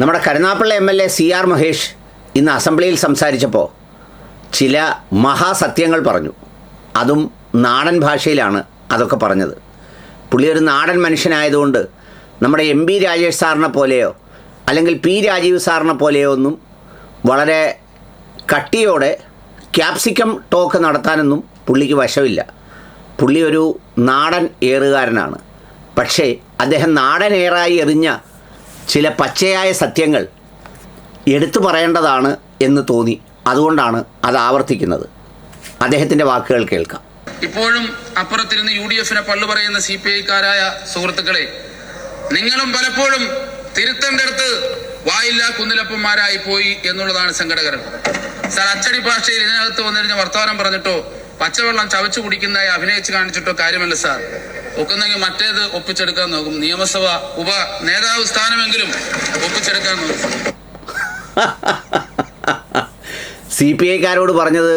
നമ്മുടെ Karunagappally MLA CR Mahesh ഇന്ന് അസംബ്ലിയിൽ സംസാരിച്ചപ്പോൾ ചില മഹാസത്യങ്ങൾ പറഞ്ഞു. അതും നാടൻ ഭാഷയിലാണ് അതൊക്കെ പറഞ്ഞത്. പുള്ളി ഒരു നാടൻ മനുഷ്യനായതുകൊണ്ട് നമ്മുടെ MP രാജേഷ് സാറിനെ പോലെയോ അല്ലെങ്കിൽ P രാജീവ് സാറിനെ പോലെയോ ഒന്നും വളരെ കട്ടിയോടെ ക്യാപ്സിക്കം ടോക്ക് നടത്താനൊന്നും പുള്ളിക്ക് വശമില്ല. പുള്ളി ഒരു നാടൻ ഏറുകാരനാണ്. പക്ഷേ അദ്ദേഹം നാടൻ ഏറായി എറിഞ്ഞ ചില പച്ചയായ സത്യങ്ങൾ എടുത്തു പറയേണ്ടതാണ് എന്ന് തോന്നി. അതുകൊണ്ടാണ് അത് ആവർത്തിക്കുന്നത്. അദ്ദേഹത്തിൻ്റെ വാക്കുകൾ കേൾക്കാം. ഇപ്പോഴും അപ്പുറത്തിരുന്ന് UDF-നെ പള്ളു പറയുന്ന CPI-ക്കാരായ സുഹൃത്തുക്കളെ, നിങ്ങളും പലപ്പോഴും തിരുത്തേണ്ടടുത്ത് വായില്ലാ കുന്നിലപ്പന്മാരായി പോയി എന്നുള്ളതാണ് സങ്കടകരം. സാർ, അച്ചടി ഭാഷയിൽ ഇതിനകത്ത് വന്നിരുന്ന വർത്തമാനം പറഞ്ഞിട്ടോ പച്ചവെള്ളം ചവച്ചു കുടിക്കുന്നതായി അഭിനയിച്ച് കാണിച്ചിട്ടോ കാര്യമല്ല സാർ. ഒക്കുന്നെങ്കിൽ മറ്റേത് ഒപ്പിച്ചെടുക്കാൻ നോക്കും. നിയമസഭ നേതാവ് സ്ഥാനമെങ്കിലും ഒപ്പിച്ചെടുക്കാൻ നോക്കും. CPI-ക്കാരോട് പറഞ്ഞത്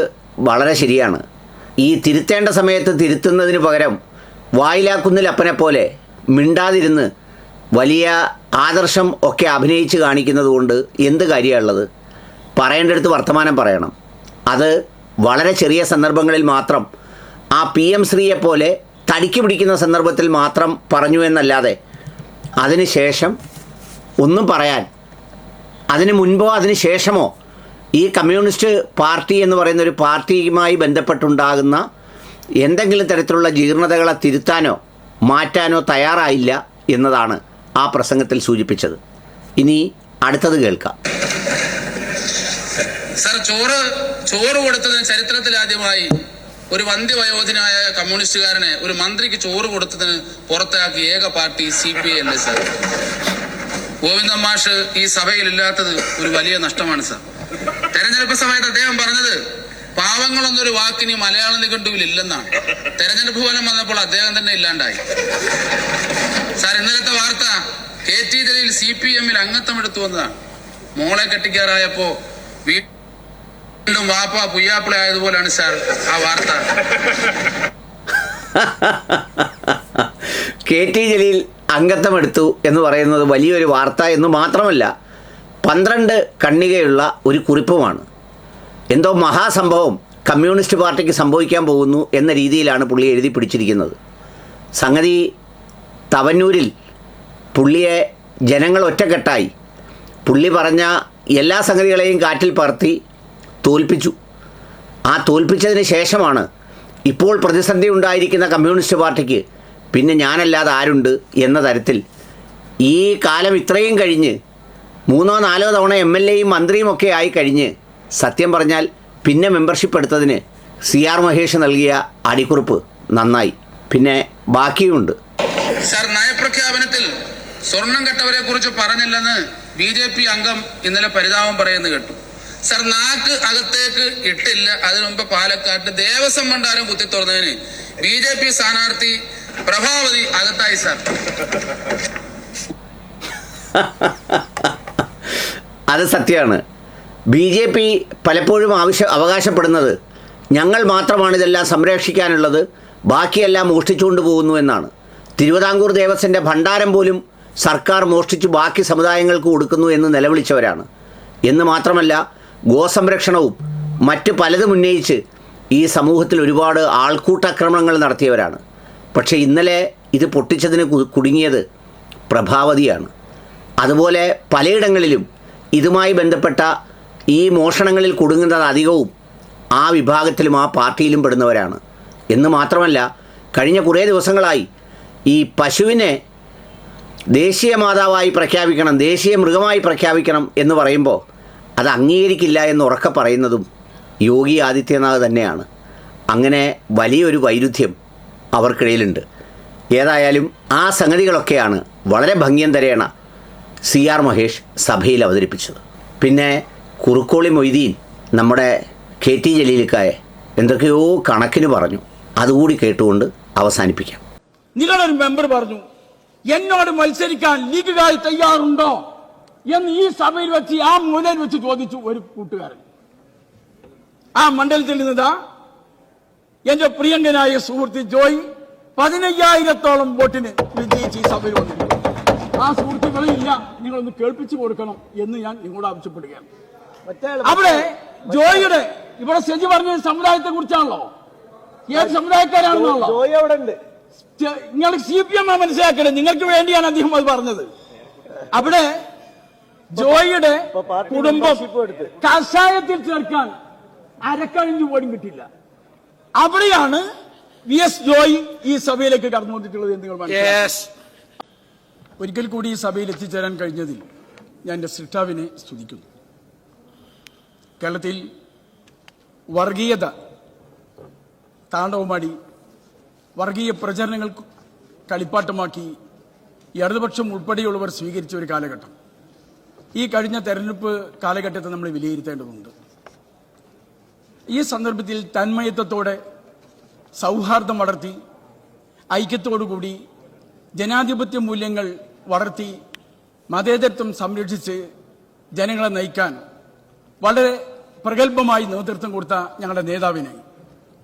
വളരെ ശരിയാണ്. ഈ തിരുത്തേണ്ട സമയത്ത് തിരുത്തുന്നതിന് പകരം വായിലാക്കുന്നിൽ അപ്പനെ പോലെ മിണ്ടാതിരുന്ന് വലിയ ആദർശം ഒക്കെ അഭിനയിച്ച് കാണിക്കുന്നത് കൊണ്ട് എന്ത് കാര്യമുള്ളത്? പറയേണ്ടടുത്ത് വർത്തമാനം പറയണം. അത് വളരെ ചെറിയ സന്ദർഭങ്ങളിൽ മാത്രം ആ PM ശ്രീയെ പോലെ തടിക്ക് പിടിക്കുന്ന സന്ദർഭത്തിൽ മാത്രം പറഞ്ഞു എന്നല്ലാതെ അതിന് ശേഷം ഒന്നും പറയാൻ, അതിന് മുൻപോ അതിന് ശേഷമോ ഈ കമ്മ്യൂണിസ്റ്റ് പാർട്ടി എന്ന് പറയുന്ന ഒരു പാർട്ടിയുമായി ബന്ധപ്പെട്ടുണ്ടാകുന്ന എന്തെങ്കിലും തരത്തിലുള്ള ജീർണതകളെ തിരുത്താനോ മാറ്റാനോ തയ്യാറായില്ല എന്നതാണ് ആ പ്രസംഗത്തിൽ സൂചിപ്പിച്ചത്. ഇനി അടുത്തത് കേൾക്കാം. സർ, ചോറ് കൊടുത്തതിന് ചരിത്രത്തിൽ ആദ്യമായി ഒരു വന്ധ്യവയോധനായ കമ്മ്യൂണിസ്റ്റുകാരനെ ഒരു മന്ത്രിക്ക് ചോറ് കൊടുത്തതിന് പുറത്താക്കിയ ഏക പാർട്ടി CPI അല്ലേ സർ? ഗോവിന്ദൻ മാഷ് ഈ സഭയിൽ ഇല്ലാത്തത് ഒരു വലിയ നഷ്ടമാണ് സർ. തെരഞ്ഞെടുപ്പ് സമയത്ത് അദ്ദേഹം പറഞ്ഞത് പാവങ്ങളൊന്നൊരു വാക്കിനി മലയാള നിഘണ്ടുവിൽ ഇല്ലെന്നാണ്. തെരഞ്ഞെടുപ്പ് ഫലം വന്നപ്പോൾ അദ്ദേഹം തന്നെ ഇല്ലാണ്ടായി. സാർ, ഇന്നലത്തെ വാർത്ത KT ജലീൽ CPM-ൽ അംഗത്വം എടുത്തു വന്നതാണ്. മോളെ കെട്ടിക്കാറായപ്പോ വീണ്ടും വാപ്പ പുയ്യാപ്പിള ആയതുപോലെയാണ് സാർ ആ വാർത്ത. KT ജലീൽ അംഗത്വം എടുത്തു എന്ന് പറയുന്നത് വലിയൊരു വാർത്ത എന്ന് മാത്രമല്ല 12 കണ്ണികയുള്ള ഒരു കുറിപ്പുമാണ്. എന്തോ മഹാസംഭവം കമ്മ്യൂണിസ്റ്റ് പാർട്ടിക്ക് സംഭവിക്കാൻ പോകുന്നു എന്ന രീതിയിലാണ് പുള്ളി എഴുതി പിടിച്ചിരിക്കുന്നത്. സംഗതി തവന്നൂരിൽ പുള്ളിയെ ജനങ്ങൾ ഒറ്റക്കെട്ടായി പുള്ളി പറഞ്ഞ എല്ലാ സംഗതികളെയും കാറ്റിൽ പറത്തി തോൽപ്പിച്ചു. ആ തോൽപ്പിച്ചതിന് ശേഷമാണ് ഇപ്പോൾ പ്രതിസന്ധി ഉണ്ടായിരിക്കുന്ന കമ്മ്യൂണിസ്റ്റ് പാർട്ടിക്ക് പിന്നെ ഞാനല്ലാതെ ആരുണ്ട് എന്ന തരത്തിൽ ഈ കാലം ഇത്രയും കഴിഞ്ഞ് 3-4 തവണ MLA-യും മന്ത്രിയും ഒക്കെ ആയി കഴിഞ്ഞ് സത്യം പറഞ്ഞാൽ പിന്നെ മെമ്പർഷിപ്പ് എടുത്തതിന് CR മഹേഷ് നൽകിയ അടിക്കുറിപ്പ് നന്നായി. പിന്നെ ബാക്കിയുമുണ്ട്. സർ, നയപ്രഖ്യാപനത്തിൽ സ്വർണം കെട്ടവരെ കുറിച്ച് പറഞ്ഞില്ലെന്ന് BJP അംഗം ഇന്നലെ പരിതാപം പറയുന്നത് കേട്ടു. സർ, നാക്ക് അകത്തേക്ക് ഇട്ടില്ല. അതിനു മുമ്പ് പാലക്കാട്ട് ദേവസ്വം ഭണ്ഡാരം കുത്തി തുറന്നതിന് BJP സ്ഥാനാർത്ഥി പ്രഭാവതി അകത്തായി സാർ. അത് സത്യമാണ്. BJP പലപ്പോഴും അവകാശപ്പെടുന്നത് ഞങ്ങൾ മാത്രമാണ് ഇതെല്ലാം സംരക്ഷിക്കാനുള്ളത്, ബാക്കിയെല്ലാം മോഷ്ടിച്ചുകൊണ്ട് പോകുന്നു എന്നാണ്. തിരുവിതാംകൂർ ദേവസ്വൻ്റെ ഭണ്ഡാരം പോലും സർക്കാർ മോഷ്ടിച്ച് ബാക്കി സമുദായങ്ങൾക്ക് കൊടുക്കുന്നു എന്ന് നിലവിളിച്ചവരാണ്. എന്ന് മാത്രമല്ല, ഗോസംരക്ഷണവും മറ്റ് പലതും ഉന്നയിച്ച് ഈ സമൂഹത്തിൽ ഒരുപാട് ആൾക്കൂട്ടാക്രമണങ്ങൾ നടത്തിയവരാണ്. പക്ഷേ ഇന്നലെ ഇത് പൊട്ടിച്ചതിന് കുടുങ്ങിയത് പ്രഭാവതിയാണ്. അതുപോലെ പലയിടങ്ങളിലും ഇതുമായി ബന്ധപ്പെട്ട ഈ മോഷണങ്ങളിൽ കുടുങ്ങുന്നത് അധികവും ആ വിഭാഗത്തിലും ആ പാർട്ടിയിലും പെടുന്നവരാണ്. എന്ന് മാത്രമല്ല, കഴിഞ്ഞ കുറേ ദിവസങ്ങളായി ഈ പശുവിനെ ദേശീയ മാതാവായി പ്രഖ്യാപിക്കണം, ദേശീയ മൃഗമായി പ്രഖ്യാപിക്കണം എന്ന് പറയുമ്പോൾ അത് അംഗീകരിക്കില്ല എന്ന് ഉറക്കെ പറയുന്നതും യോഗി ആദിത്യനാഥ് തന്നെയാണ്. അങ്ങനെ വലിയൊരു വൈരുദ്ധ്യം അവർക്കിടയിലുണ്ട്. ഏതായാലും ആ സംഗതികളൊക്കെയാണ് വളരെ ഭംഗ്യന്തരേണ CR മഹേഷ് സഭയിൽ അവതരിപ്പിച്ചത്. പിന്നെ കുറുക്കോളി മൊയ്തീൻ നമ്മുടെ KT ജലീലിക്കായ എന്തൊക്കെയോ കണക്കിന് പറഞ്ഞു. അതുകൂടി കേട്ടുകൊണ്ട് അവസാനിപ്പിക്കാം. നിങ്ങളൊരു മെമ്പർ പറഞ്ഞു, എന്നോട് മത്സരിക്കാൻ ലീഗുകാർ തയ്യാറുണ്ടോ എന്ന് ഈ സഭയിൽ വെച്ച് ആ മൂലയിൽ വെച്ച് ചോദിച്ചു ഒരു കൂട്ടുകാരൻ. ആ മണ്ഡലത്തിൽ നിന്നതാ എന്റെ പ്രിയങ്കനായ സുഹൃത്ത് ജോയ് 15,000-ഓളം വോട്ടിന് വിജയിച്ച് ഈ സഭയിൽ വന്നിരിക്കുന്നു. ആ സുഹൃത്തുക്കളും ഇല്ല, നിങ്ങളൊന്ന് കേൾപ്പിച്ചു കൊടുക്കണം എന്ന് ഞാൻ നിങ്ങളോട് ആവശ്യപ്പെടുകയാണ്. അവിടെ ജോയിയുടെ ഇവിടെ സെജി പറഞ്ഞ സമുദായത്തെ കുറിച്ചാണല്ലോ, ഏത് സമുദായക്കാരാണെന്നല്ലോ നിങ്ങൾ CPM മനസ്സിലാക്കണേ, നിങ്ങൾക്ക് വേണ്ടിയാണ് അദ്ദേഹം അത് പറഞ്ഞത്. അവിടെ ജോയിയുടെ കുടുംബം കഷായത്തിൽ ചേർക്കാൻ അരക്കഴിഞ്ഞു പോലും കിട്ടില്ല. അവിടെയാണ് VS ജോയി ഈ സഭയിലേക്ക് കടന്നു വന്നിട്ടുള്ളത് എന്ന് നിങ്ങൾ മനസ്സിലാക്കണം. ഒരിക്കൽ കൂടി ഈ സഭയിൽ എത്തിച്ചേരാൻ കഴിഞ്ഞതിൽ ഞാൻ എന്റെ സൃഷ്ടാവിനെ സ്തുതിക്കുന്നു. കേരളത്തിൽ വർഗീയത താണ്ഡവമാടി വർഗീയ പ്രചരണങ്ങൾ കളിപ്പാട്ടമാക്കി ഇടതുപക്ഷം ഉൾപ്പെടെയുള്ളവർ സ്വീകരിച്ച ഒരു കാലഘട്ടം, ഈ കഴിഞ്ഞ തെരഞ്ഞെടുപ്പ് കാലഘട്ടത്തെ നമ്മൾ വിലയിരുത്തേണ്ടതുണ്ട്. ഈ സന്ദർഭത്തിൽ തന്മയത്വത്തോടെ സൗഹാർദ്ദം വളർത്തി ഐക്യത്തോടുകൂടി ജനാധിപത്യ മൂല്യങ്ങൾ വളർത്തി മതേതരത്വം സംരക്ഷിച്ച് ജനങ്ങളെ നയിക്കാൻ വളരെ പ്രഗത്ഭമായി നേതൃത്വം കൊടുത്ത ഞങ്ങളുടെ നേതാവിനെ,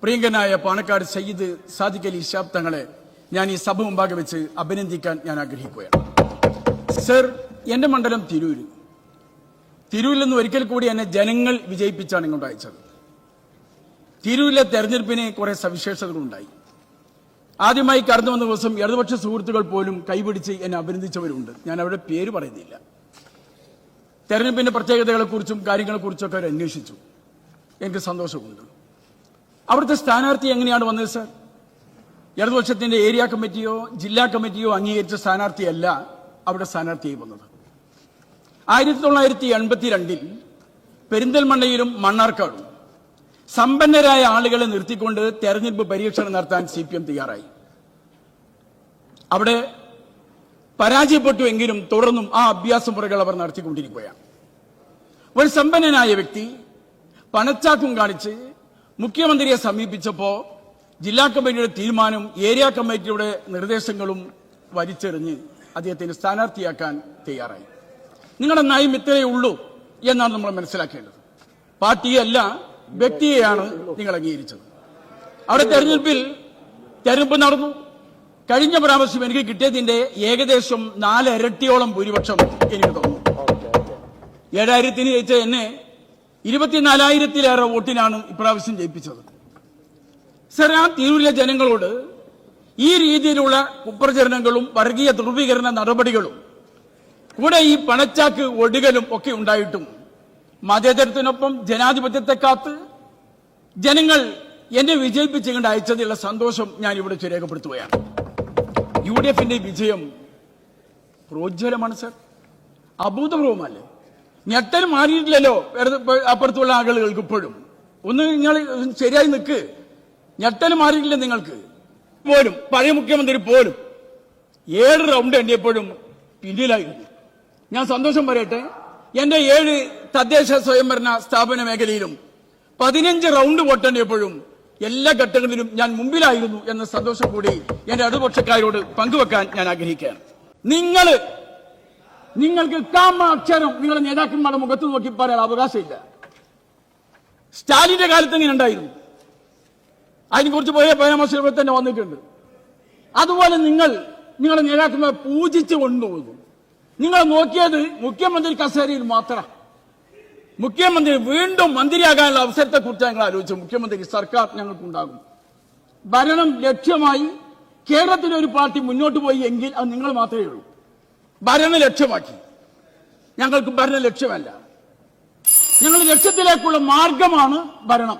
പ്രിയങ്കനായ പാണക്കാട് സയ്യിദ് സാദിഖ് അലി ശിഹാബ് തങ്ങളെ ഞാൻ ഈ സഭ മുമ്പാകെ വെച്ച് അഭിനന്ദിക്കാൻ ഞാൻ ആഗ്രഹിക്കുകയാണ്. സർ, എന്റെ മണ്ഡലം തിരൂര്. തിരൂരിൽ നിന്ന് ഒരിക്കൽ കൂടി എന്നെ ജനങ്ങൾ വിജയിപ്പിച്ചാണ് ഇങ്ങോട്ട് അയച്ചത്. തിരൂരിലെ തെരഞ്ഞെടുപ്പിന് കുറെ സവിശേഷതകളുണ്ടായി. ആദ്യമായി കടന്നു വന്ന ദിവസം ഇടതുപക്ഷ സുഹൃത്തുക്കൾ പോലും കൈപിടിച്ച് എന്നെ അഭിനന്ദിച്ചവരുണ്ട്. ഞാൻ അവരുടെ പേര് പറയുന്നില്ല. തെരഞ്ഞെടുപ്പിന്റെ പ്രത്യേകതകളെക്കുറിച്ചും കാര്യങ്ങളെക്കുറിച്ചൊക്കെ അവർ അന്വേഷിച്ചു. എനിക്ക് സന്തോഷമുണ്ട്. അവിടുത്തെ സ്ഥാനാർത്ഥി എങ്ങനെയാണ് വന്നത് സർ? ഇടതുപക്ഷത്തിന്റെ ഏരിയ കമ്മിറ്റിയോ ജില്ലാ കമ്മിറ്റിയോ അംഗീകരിച്ച സ്ഥാനാർത്ഥിയല്ല അവിടെ സ്ഥാനാർത്ഥിയായി വന്നത്. 1982 പെരിന്തൽമണ്ണയിലും മണ്ണാർക്കാടും സമ്പന്നരായ ആളുകളെ നിർത്തിക്കൊണ്ട് തെരഞ്ഞെടുപ്പ് പരീക്ഷണം നടത്താൻ CPM തയ്യാറായി. അവിടെ പരാജയപ്പെട്ടു എങ്കിലും തുടർന്നും ആ അഭ്യാസ മുറകൾ അവർ നടത്തിക്കൊണ്ടിരിക്കുകയാണ്. ഒരു സമ്പന്നനായ വ്യക്തി പണച്ചാക്കും കാണിച്ച് മുഖ്യമന്ത്രിയെ സമീപിച്ചപ്പോ ജില്ലാ കമ്മിറ്റിയുടെ തീരുമാനം ഏരിയ കമ്മിറ്റിയുടെ നിർദ്ദേശങ്ങളും വലിച്ചെറിഞ്ഞ് അദ്ദേഹത്തിന് സ്ഥാനാർത്ഥിയാക്കാൻ തയ്യാറായി. നിങ്ങളുടെ നയം ഇത്രയേ ഉള്ളൂ എന്നാണ് നമ്മൾ മനസ്സിലാക്കേണ്ടത്. പാർട്ടിയല്ല, വ്യക്തിയെയാണ് നിങ്ങൾ അംഗീകരിച്ചത്. അവിടെ തെരഞ്ഞെടുപ്പ് നടന്നു. കഴിഞ്ഞ പ്രാവശ്യം എനിക്ക് കിട്ടിയതിന്റെ ഏകദേശം 4 ഇരട്ടിയോളം ഭൂരിപക്ഷം എനിക്ക് തോന്നുന്നു. 7000 ജയിച്ച എന്നെ 24,000-ലേറെ വോട്ടിനാണ് ഇപ്രാവശ്യം ജയിപ്പിച്ചത്. സർ, ആ തിരൂരിലെ ജനങ്ങളോട് ഈ രീതിയിലുള്ള കുപ്രചരണങ്ങളും വർഗീയ ധ്രുവീകരണ നടപടികളും കൂടെ ഈ പണച്ചാക്ക് ഒടുകലും ഒക്കെ ഉണ്ടായിട്ടും മതേതരത്തിനൊപ്പം ജനാധിപത്യത്തെ കാത്ത് ജനങ്ങൾ എന്നെ വിജയിപ്പിച്ചുകൊണ്ട് അയച്ചതിലുള്ള സന്തോഷം ഞാൻ ഇവിടെ രേഖപ്പെടുത്തുകയാണ്. UDFന്റെ വിജയം പ്രോജ്വലമാണ് സർ, അഭൂതപൂർവമല്ലേ. ഞെട്ടൽ മാറിയിട്ടില്ലല്ലോ അപ്പുറത്തുള്ള ആളുകൾക്ക്. ഇപ്പോഴും ഒന്ന് നിങ്ങൾ ശരിയായി നിൽക്ക്. ഞെട്ടൽ മാറിയിട്ടില്ല നിങ്ങൾക്ക് പോലും. പഴയ മുഖ്യമന്ത്രി പോലും 7 റൗണ്ട് എണ്ണിയപ്പോഴും പിന്നിലായിരുന്നു. ഞാൻ സന്തോഷം പറയട്ടെ, എന്റെ 7 തദ്ദേശ സ്വയംഭരണ സ്ഥാപന മേഖലയിലും 15 റൗണ്ട് വോട്ടെണ്ണിയപ്പോഴും എല്ലാ ഘട്ടങ്ങളിലും ഞാൻ മുമ്പിലായിരുന്നു എന്ന സന്തോഷം കൂടി എന്റെ ഇടതുപക്ഷക്കാരോട് പങ്കുവെക്കാൻ ഞാൻ ആഗ്രഹിക്കുകയാണ്. നിങ്ങൾക്ക് കാമാക്ഷരം നിങ്ങളുടെ നേതാക്കന്മാരുടെ മുഖത്ത് നോക്കി പറയാൻ അവകാശമില്ല. സ്റ്റാലിന്റെ കാലത്ത് ഇങ്ങനെ ഉണ്ടായിരുന്നു. അതിനെക്കുറിച്ച് പോയ പരാമർശങ്ങൾ തന്നെ വന്നിട്ടുണ്ട്. അതുപോലെ നിങ്ങളുടെ നേതാക്കന്മാർ പൂജിച്ചു കൊണ്ടുപോകുന്നു. നിങ്ങൾ നോക്കിയത് മുഖ്യമന്ത്രി കസേരയിൽ മാത്രം. മുഖ്യമന്ത്രി വീണ്ടും മന്ത്രിയാകാനുള്ള അവസരത്തെക്കുറിച്ച് ഞങ്ങൾ ആലോചിച്ചു. മുഖ്യമന്ത്രി സർക്കാർ ഞങ്ങൾക്കുണ്ടാകും. ഭരണം ലക്ഷ്യമായി കേരളത്തിലെ ഒരു പാർട്ടി മുന്നോട്ട് പോയി എങ്കിൽ അത് നിങ്ങൾ മാത്രമേ ഉള്ളൂ. ഭരണ ലക്ഷ്യമാക്കി. ഞങ്ങൾക്ക് ഭരണ ലക്ഷ്യമല്ല, ഞങ്ങളുടെ ലക്ഷ്യത്തിലേക്കുള്ള മാർഗമാണ് ഭരണം.